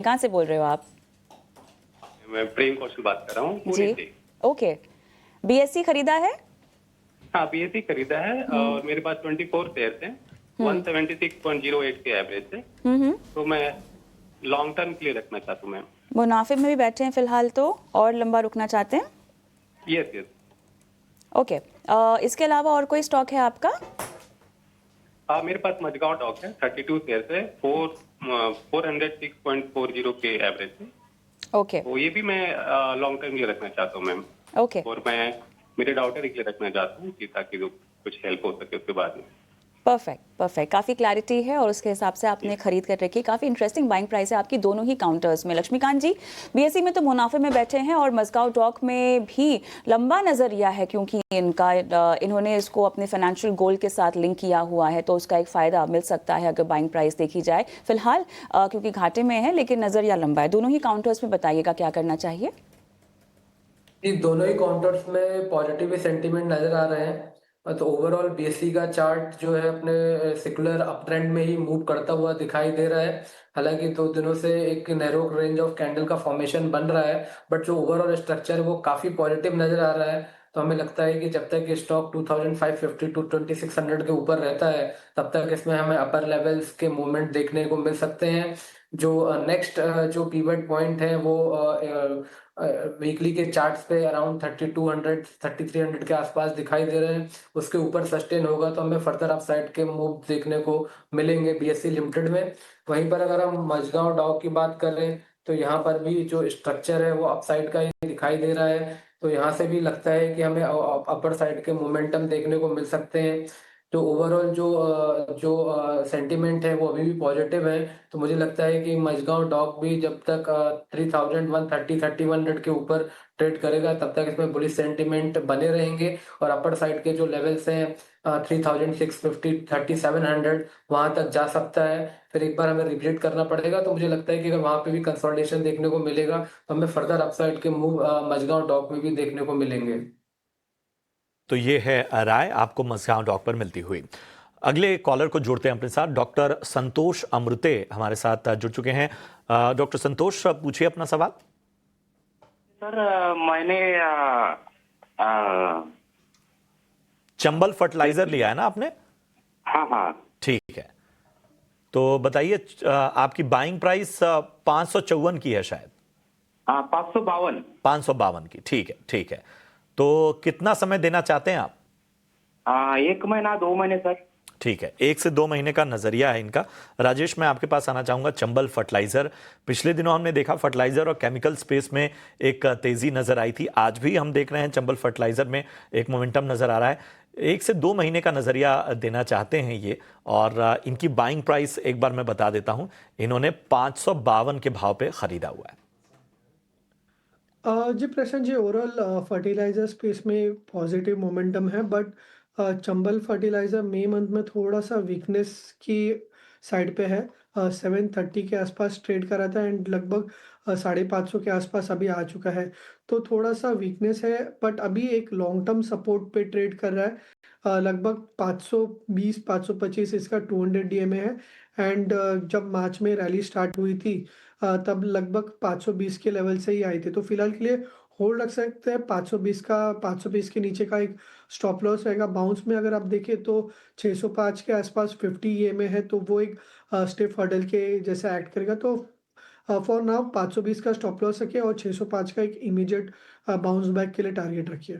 कहाँ से बोल रहे हो आप? मैं प्रेम कौशल बात कर रहा हूँ पुणे जी। से। ओके। बीएससी खरीदा है? हाँ, बीएससी खरीदा है और मेरे पास 24 शेयर्स हैं, 176.08 के एवरेज से। तो मैं लॉन्ग टर्म के लिए रखना चाहता हूँ मैम। मुनाफे में भी बैठे हैं फिलहाल तो, और लंबा रुकना चाहते हैं? Yes yes. ओके। इसके अलावा और कोई स्टॉक है आपका? हाँ, मेरे पास मजगांव डॉक है, 32 शेयर्स है, 406.40 के एवरेज से। ओके। तो ये भी मैं लॉन्ग टर्म के लिए रखना चाहता हूँ मैम। ओके। और मैं मेरे डॉटर के लिए रखना चाहता हूँ कि ताकि वो कुछ हेल्प हो सके उसके बाद में। परफेक्ट परफेक्ट, काफ़ी क्लैरिटी है और उसके हिसाब से आपने खरीद कर रखी। काफ़ी इंटरेस्टिंग बाइंग प्राइस है आपकी दोनों ही काउंटर्स में। लक्ष्मीकांत जी, बीएससी में तो मुनाफे में बैठे हैं और मस्काओ डॉक में भी लंबा नज़रिया है, क्योंकि इन्होंने इसको अपने फाइनेंशियल गोल के साथ लिंक किया हुआ है, तो उसका एक फ़ायदा मिल सकता है अगर बाइंग प्राइस देखी जाए फिलहाल, क्योंकि घाटे में है लेकिन नज़रिया लंबा है। दोनों ही काउंटर्स में बताइएगा क्या करना चाहिए। जी, दोनों ही काउंटर्स में पॉजिटिव सेंटीमेंट नज़र आ रहे हैं। तो ओवरऑल बीएसई का चार्ट जो है अपने सेक्युलर अप ट्रेंड में ही मूव करता हुआ दिखाई दे रहा है। हालांकि 2 दिनों से एक नैरो रेंज ऑफ कैंडल का फॉर्मेशन बन रहा है, बट जो ओवरऑल स्ट्रक्चर है वो काफ़ी पॉजिटिव नज़र आ रहा है। तो हमें लगता है कि जब तक ये स्टॉक 2550 टू 2600 के ऊपर रहता है, तब तक इसमें हमें अपर लेवल्स के मूवमेंट देखने को मिल सकते हैं। जो नेक्स्ट जो पिवट पॉइंट है वो वीकली के चार्ट्स पे अराउंड 3200 3300 के आसपास दिखाई दे रहे हैं। उसके ऊपर सस्टेन होगा तो हमें फर्दर अपसाइड के मूव देखने को मिलेंगे बीएसई लिमिटेड में। वहीं पर अगर हम मझगांव डाउ की बात करें तो यहाँ पर भी जो स्ट्रक्चर है वो अपसाइड का ही दिखाई दे रहा है। तो यहाँ से भी लगता है कि हमें अपर साइड के मोमेंटम देखने को मिल सकते हैं। तो ओवरऑल जो सेंटीमेंट है वो अभी भी पॉजिटिव है। तो मुझे लगता है कि मझगांव डॉक भी जब तक 3130 के ऊपर ट्रेड करेगा तब तक इसमें बुलिश सेंटीमेंट बने रहेंगे। और अपर साइड के जो लेवल्स हैं 3650 3700 वहां तक जा सकता है। फिर एक बार हमें रिविजिट करना पड़ेगा। तो मुझे लगता है कि अगर वहां पे भी कंसोलिडेशन देखने को मिलेगा तो हमें फर्दर अपसाइड के मूव मझगांव डॉक में भी देखने को मिलेंगे। तो ये है राय आपको मस्गांव डॉक पर मिलती हुई। अगले कॉलर को जोड़ते हैं अपने साथ। डॉक्टर संतोष अमृते हमारे साथ जुड़ चुके हैं। डॉक्टर संतोष, पूछिए अपना सवाल। सर मैंने चंबल फर्टिलाइजर लिया है ना आपने? हाँ हाँ। ठीक है, तो बताइए आपकी बाइंग प्राइस 554 की है शायद। 552। 552 की, ठीक है ठीक है। तो कितना समय देना चाहते हैं आप? 1 महीना 2 महीने सर। ठीक है, 1 से 2 महीने का नजरिया है इनका। राजेश, मैं आपके पास आना चाहूंगा। चंबल फर्टिलाइजर, पिछले दिनों हमने देखा फर्टिलाइजर और केमिकल स्पेस में एक तेजी नजर आई थी। आज भी हम देख रहे हैं चंबल फर्टिलाइजर में एक मोमेंटम नजर आ रहा है। 1 से 2 महीने का नजरिया देना चाहते हैं ये। और इनकी बाइंग प्राइस एक बार मैं बता देता हूं, इन्होंने 552 के भाव पे खरीदा हुआ है। जी Prashant ji, overall fertilizer space में पॉजिटिव मोमेंटम है, बट चंबल फर्टिलाइजर मई मंथ में थोड़ा सा वीकनेस की साइड पे है। 730 के आसपास ट्रेड करा था एंड लगभग 550 के आसपास अभी आ चुका है। तो थोड़ा सा वीकनेस है, बट अभी एक लॉन्ग टर्म सपोर्ट पे ट्रेड कर रहा है। लगभग 520 525 इसका 200 डीएमए है। एंड जब मार्च में रैली स्टार्ट हुई थी तब लगभग 520 के लेवल से ही आई थी। तो फिलहाल के लिए होल्ड रख सकते हैं 520 का। 520 के नीचे का एक स्टॉप लॉस रहेगा। बाउंस में अगर आप देखें तो 605 के आसपास 50 ईएमए है, तो वो एक स्टिफ हर्डल के जैसा एक्ट करेगा। तो फॉर नाउ 520 का स्टॉप लॉस रखिए और 605 का एक इमीडिएट बाउंस बैक के लिए टारगेट रखिए।